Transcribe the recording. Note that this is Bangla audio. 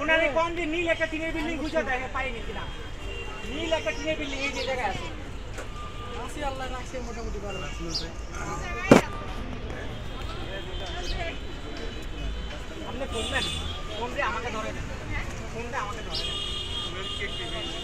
ওনারে কোন যে নীল একটা টিনের বিল্ডিং খুঁজে দেখে পাইনি কিনা নীল একটা টিনের বিল্ডিং এই যে জায়গায় আছে আসি আল্লাহ রাখছে মোটামুটি ভালো আপনি ফোন দেন ফোন দিয়ে আমাকে ধরে দেন ফোন দিয়ে আমাকে ধরে দেন